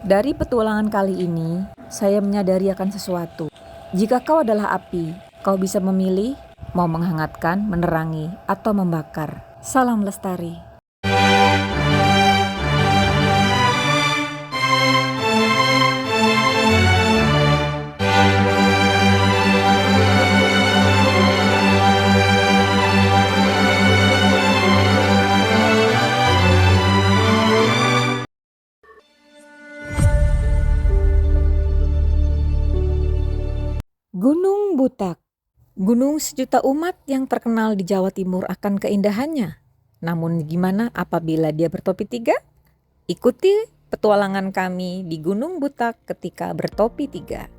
Dari petualangan kali ini, saya menyadari akan sesuatu. Jika kau adalah api, kau bisa memilih mau menghangatkan, menerangi, atau membakar. Salam lestari. Gunung Butak, gunung sejuta umat yang terkenal di Jawa Timur akan keindahannya. Namun gimana apabila dia bertopi tiga? Ikuti petualangan kami di Gunung Butak ketika bertopi tiga.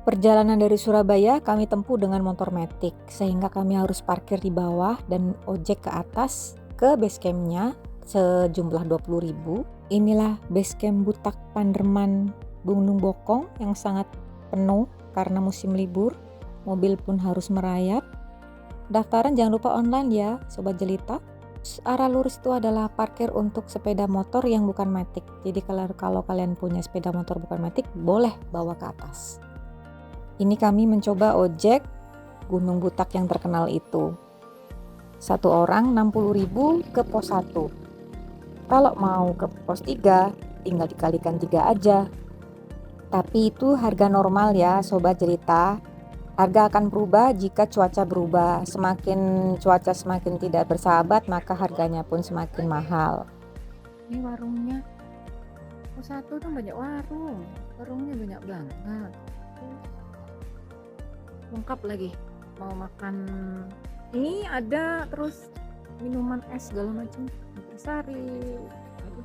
Perjalanan dari Surabaya kami tempuh dengan motor metik, sehingga kami harus parkir di bawah dan ojek ke atas ke base campnya sejumlah 20.000. Inilah base camp Butak Panderman Gunung Bokong yang sangat penuh karena musim libur, mobil pun harus merayap. Daftaran jangan lupa online ya, Sobat Jelita. Arah lurus itu adalah parkir untuk sepeda motor yang bukan matic. Jadi kalau kalian punya sepeda motor bukan matic, boleh bawa ke atas. Ini kami mencoba ojek Gunung Butak yang terkenal itu. Satu orang 60.000 ke pos 1. Kalau mau ke pos 3, tinggal dikalikan 3 aja. Tapi itu harga normal ya Sobat Jelita. Harga akan berubah jika cuaca berubah. Semakin cuaca semakin tidak bersahabat, maka harganya pun semakin mahal. Ini warungnya pos 1 tuh banyak warungnya banyak banget, lengkap lagi. Mau makan ini ada, terus minuman es segala macam, Nutrisari,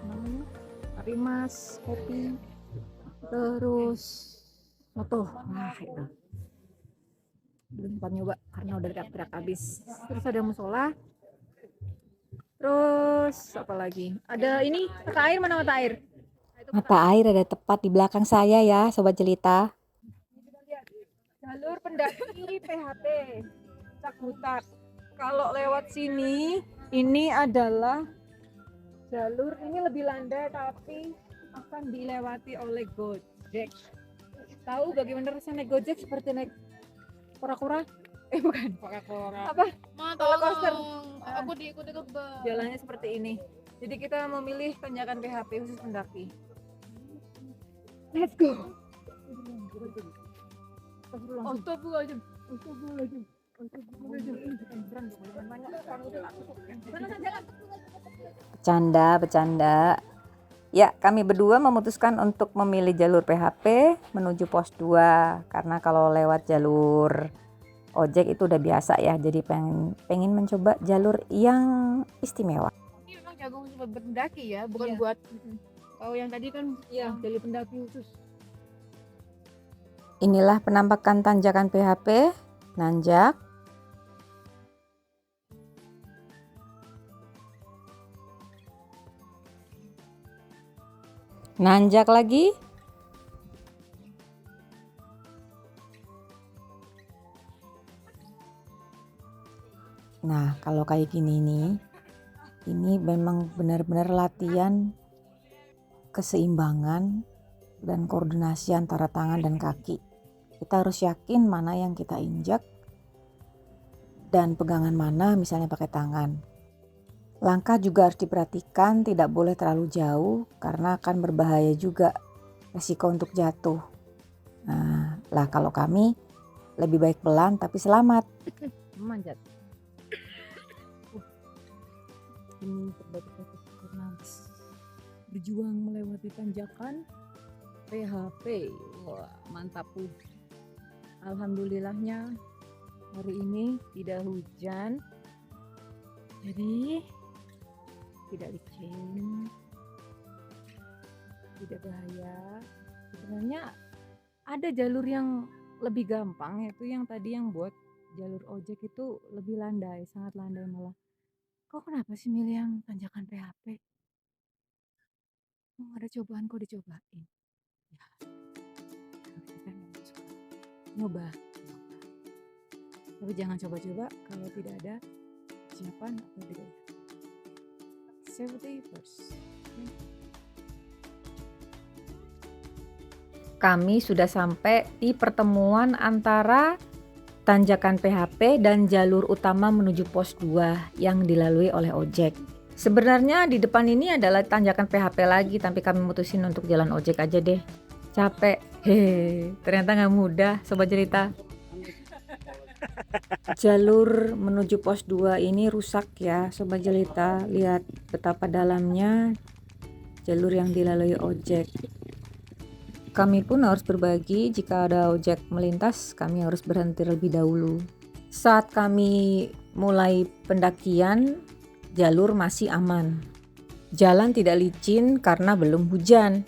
namanya Arimas, kopi, terus moto. Nah itu belum sempat nyoba karena udah teriak-teriak habis. Terus ada musola, terus apa lagi, ada ini mata air. Mana mata air? Mata air ada tepat di belakang saya ya Sobat Jelita. Jalur pendaki PHP Cak Butak. Kalau lewat sini, ini adalah jalur ini lebih landai tapi akan dilewati oleh Gojek. Tahu bagaimana rasanya naik Gojek? Seperti naik kura-kura? Bukan kura-kura. Apa? Roller coaster. Aku diikuti kebak. Jalannya seperti ini. Jadi kita memilih tanjakan PHP khusus pendaki. Let's go. Astagfirullahaladzim. Bercanda. Ya, kami berdua memutuskan untuk memilih jalur PHP menuju pos 2 karena kalau lewat jalur ojek itu udah biasa ya. Jadi pengen mencoba jalur yang istimewa. Ini memang jagung buat pendaki ya, bukan buat kalau yang tadi kan jalur pendaki khusus. Inilah penampakan tanjakan PHP, nanjak. Nanjak lagi. Nah, kalau kayak gini nih, ini memang benar-benar latihan keseimbangan dan koordinasi antara tangan dan kaki. Kita harus yakin mana yang kita injak dan pegangan mana misalnya pakai tangan. Langkah juga harus diperhatikan, tidak boleh terlalu jauh karena akan berbahaya juga, resiko untuk jatuh. Nah, lah kalau kami lebih baik pelan tapi selamat. Memanjat. Ini terbatas karena berjuang melewati tanjakan PHP. Wah, mantap. Alhamdulillahnya hari ini tidak hujan. Jadi tidak licin, tidak bahaya. Sebenarnya ada jalur yang lebih gampang, yaitu yang tadi yang buat jalur ojek itu lebih landai, sangat landai malah. Kok kenapa sih milih yang tanjakan PHP? Ada cobaan kok dicobain. Ya, kita nyoba. Tapi jangan coba-coba kalau tidak ada persiapan atau tidak. Safety first. Okay. Kami sudah sampai di pertemuan antara tanjakan PHP dan jalur utama menuju pos 2 yang dilalui oleh ojek. Sebenarnya di depan ini adalah tanjakan PHP lagi, tapi kami mutusin untuk jalan ojek aja deh. Capek. Hehe, ternyata nggak mudah, sobat cerita. Jalur menuju pos 2 ini rusak ya, sobat jelita. Lihat betapa dalamnya jalur yang dilalui ojek. Kami pun harus berbagi, jika ada ojek melintas, kami harus berhenti lebih dahulu. Saat kami mulai pendakian, jalur masih aman. Jalan tidak licin karena belum hujan.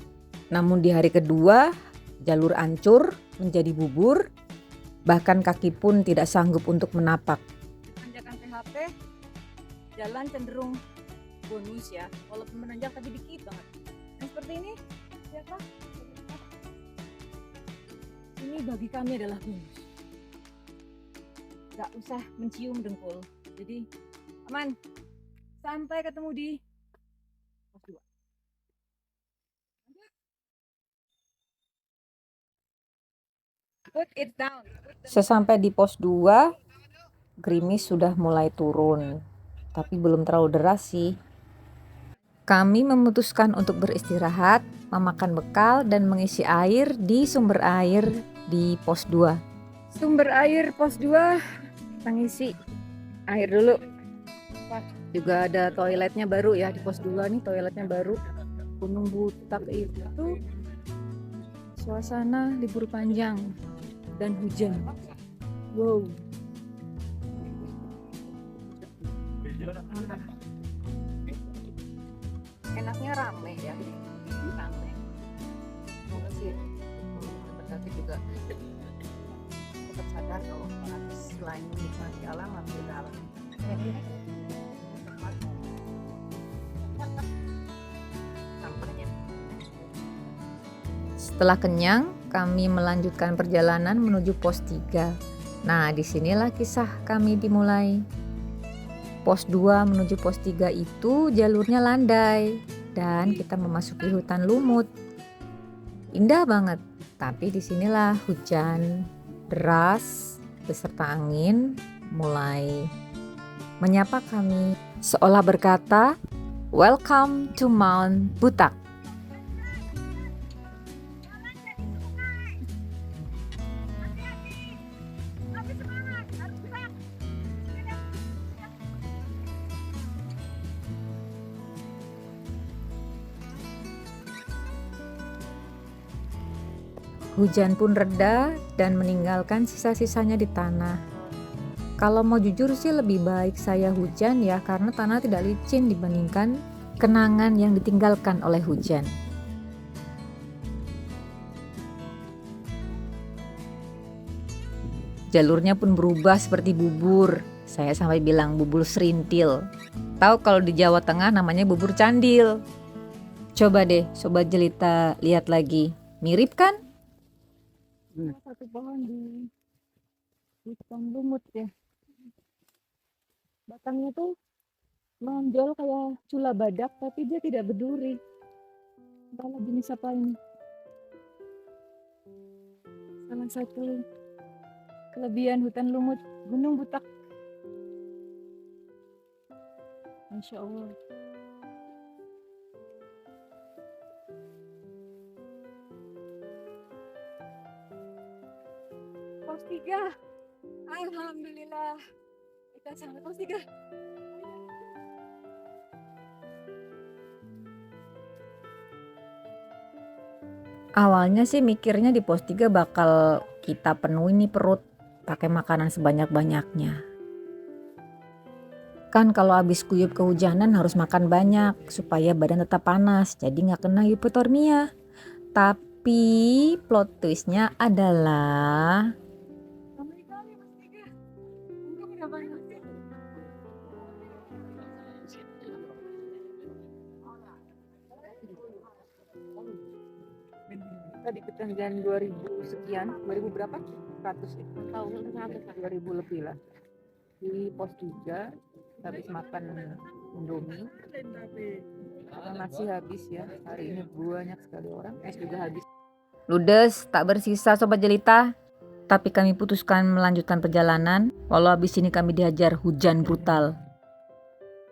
Namun di hari kedua, jalur hancur menjadi bubur, bahkan kaki pun tidak sanggup untuk menapak. Tanjakan PHP, jalan cenderung bonus ya, walaupun menanjak tapi dikit banget. Nah seperti ini, ya Kak? Ini bagi kami adalah bonus. Gak usah mencium dengkul. Jadi aman. Sampai ketemu di pos 2. Put it down. Sesampai di pos 2, gerimis sudah mulai turun, tapi belum terlalu deras sih. Kami memutuskan untuk beristirahat, memakan bekal, dan mengisi air di sumber air di pos 2. Sumber air pos 2, kita ngisi air dulu. Wah, juga ada toiletnya baru ya di pos 2 nih, toiletnya baru. Gunung Butak itu suasana libur panjang dan hujan. Wow. Enaknya rame ya, rame. Semoga sih tapi juga tetap sadar kalau harus selain menikmati alam harus juga alam. Sampahnya. Setelah kenyang, kami melanjutkan perjalanan menuju pos 3. Nah, disinilah kisah kami dimulai. Pos 2 menuju pos 3 itu jalurnya landai dan kita memasuki hutan lumut. Indah banget, tapi disinilah hujan deras beserta angin mulai menyapa kami, seolah berkata, "Welcome to Mount Butak." Hujan pun reda dan meninggalkan sisa-sisanya di tanah. Kalau mau jujur sih lebih baik saya hujan ya, karena tanah tidak licin dibandingkan kenangan yang ditinggalkan oleh hujan. Jalurnya pun berubah seperti bubur. Saya sampai bilang bubur serintil. Tahu kalau di Jawa Tengah namanya bubur candil. Coba deh sobat jelita lihat lagi. Mirip kan? Satu pohon di hutan lumut ya. Batangnya tuh menonjol kayak cula badak, tapi dia tidak berduri. Entahlah jenis apa ini. Salah satu kelebihan hutan lumut Gunung Butak. Masya Allah. Pos 3. Alhamdulillah. Kita sampai pos 3. Awalnya sih mikirnya di pos 3 bakal kita penuhi nih perut pakai makanan sebanyak-banyaknya. Kan kalau habis kuyup kehujanan harus makan banyak supaya badan tetap panas, jadi nggak kena hipotermia. Tapi plot twistnya adalah Tadi ketinggian 2000 sekian, 2000 berapa? 100 ya? Tahu 2000 lebih lah. Di pos 3 habis makan Indomie. Karena nasi habis ya. Hari ini banyak sekali orang. Es juga habis. Ludes, tak bersisa Sobat Jelita. Tapi kami putuskan melanjutkan perjalanan, walau habis ini kami dihajar hujan brutal.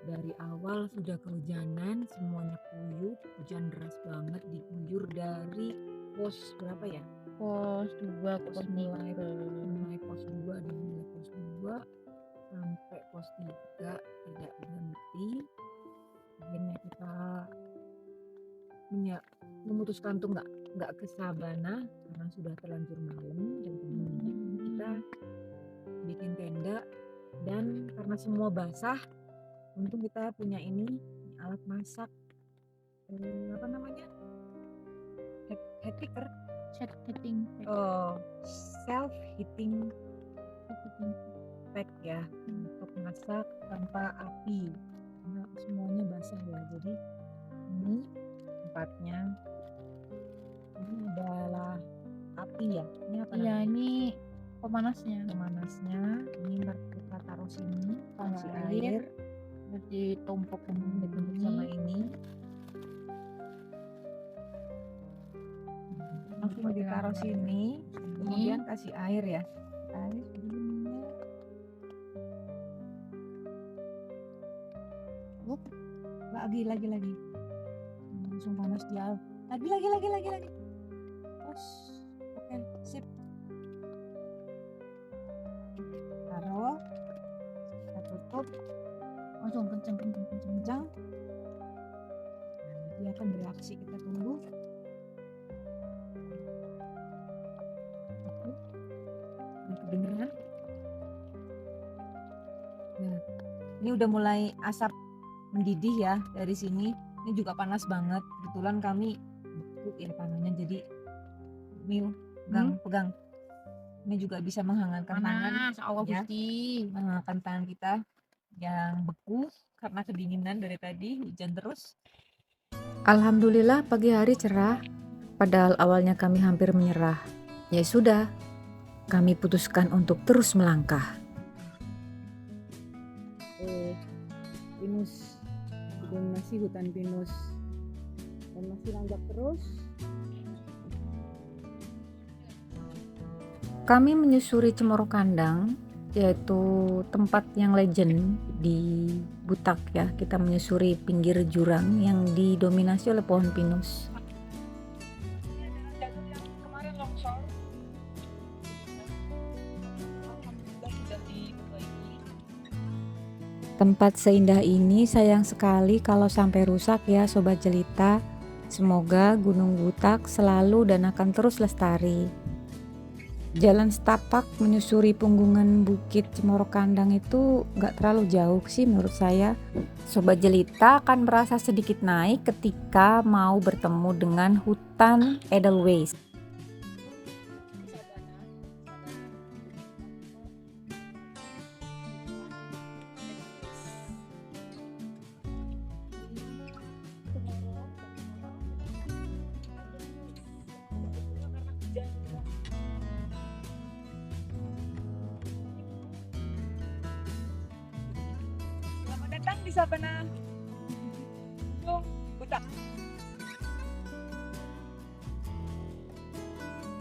Dari awal sudah kehujanan, semuanya kuyup, hujan deras banget, diguyur dari pos berapa ya? Pos 2 ke Pos pos mulai 3. pos 2, dimulai pos 2 sampai pos 3 tidak berhenti. Akhirnya kita memutuskan untuk nggak ke Sabana karena sudah terlanjur malam dan kedinginan. Kita bikin tenda, dan karena semua basah, untung kita punya ini alat masak, apa namanya, head picker, Set heating self heating pack ya, untuk masak tanpa api karena semuanya basah ya. Jadi ini tempatnya, ini adalah api ya, ini apa Iya, namanya? ini pemanasnya. Pemanasnya. Ini kita taruh sini, kasih Tambah air, terus ditumpuk ditumpuk sama ini, langsung ditaruh sini, kemudian kasih air ya, air segininya. Lagi langsung panas dia, lagi terus. Oke, sip, taruh, kita tutup, Langsung kenceng. kencang. Nah, dia akan bereaksi, kita tunggu. Kedengeran? Nah, ini udah mulai asap mendidih ya dari sini. Ini juga panas banget. Kebetulan kami beku ya tangannya, jadi Mil pegang. Ini juga bisa menghangatkan tangan Allah ya. Gusti. Menghangatkan tangan kita yang beku karena kedinginan dari tadi, hujan terus. Alhamdulillah pagi hari cerah. Padahal awalnya kami hampir menyerah. Ya sudah, kami putuskan untuk terus melangkah. Pinus, kebun nasi hutan pinus, dan masih lanjut terus. Kami menyusuri Cemoro Kandang, yaitu tempat yang legend di Butak ya. Kita menyusuri pinggir jurang yang didominasi oleh pohon pinus. Kemarin longsor. Alhamdulillah sudah diperbaiki. Tempat seindah ini sayang sekali kalau sampai rusak ya Sobat Jelita. Semoga Gunung Butak selalu dan akan terus lestari. Jalan setapak menyusuri punggungan Bukit Cemoro Kandang itu gak terlalu jauh sih menurut saya. Sobat Jelita akan merasa sedikit naik ketika mau bertemu dengan hutan Edelweiss. Selamat datang di Sabana Gunung Butak.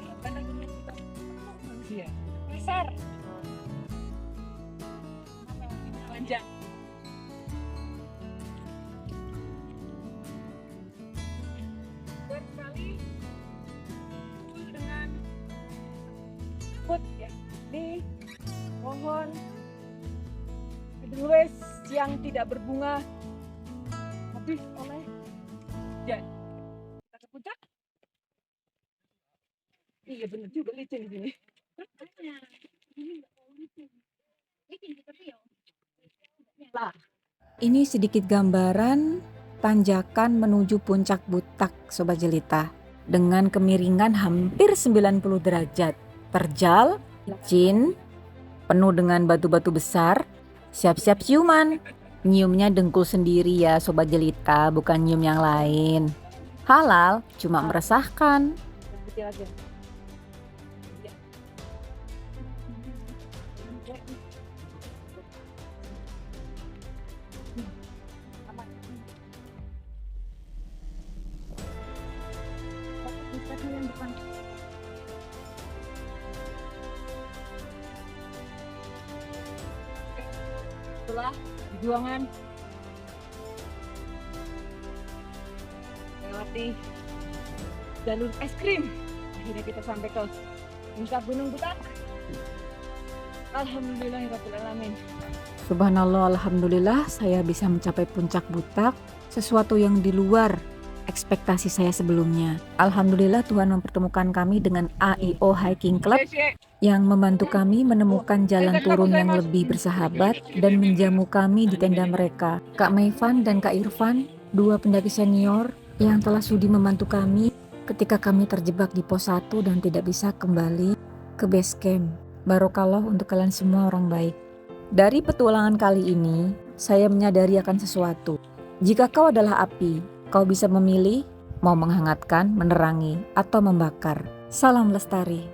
Sabana Gunung Butak. Iya. Besar. Panjang. Dan sekali full dengan food ya. Ini pohon Edelweiss yang tidak berbunga habis oleh hujan. Kita ke puncak. Iya bener juga, licin di sini. Ini sedikit gambaran tanjakan menuju puncak Butak Sobat Jelita. Dengan kemiringan hampir 90 derajat. Terjal, licin, penuh dengan batu-batu besar. Siap-siap ciuman. Nyiumnya dengkul sendiri ya Sobat Jelita, bukan nyium yang lain. Halal, cuma meresahkan. Kecil aja. Aman. Yang depan. adalah perjuangan melewati jalur es krim. Akhirnya kita sampai ke puncak Gunung Butak. Alhamdulillahirrahmanirrahim. Subhanallah, alhamdulillah saya bisa mencapai puncak Butak, sesuatu yang di luar ekspektasi saya sebelumnya. Alhamdulillah Tuhan mempertemukan kami dengan AIO Hiking Club yang membantu kami menemukan jalan turun yang lebih bersahabat dan menjamu kami di tenda mereka. Kak Maivan dan Kak Irfan, dua pendaki senior yang telah sudi membantu kami ketika kami terjebak di pos 1 dan tidak bisa kembali ke base camp. Barokallah untuk kalian semua orang baik. Dari petualangan kali ini, saya menyadari akan sesuatu. Jika kau adalah api, kau bisa memilih mau menghangatkan, menerangi, atau membakar. Salam lestari.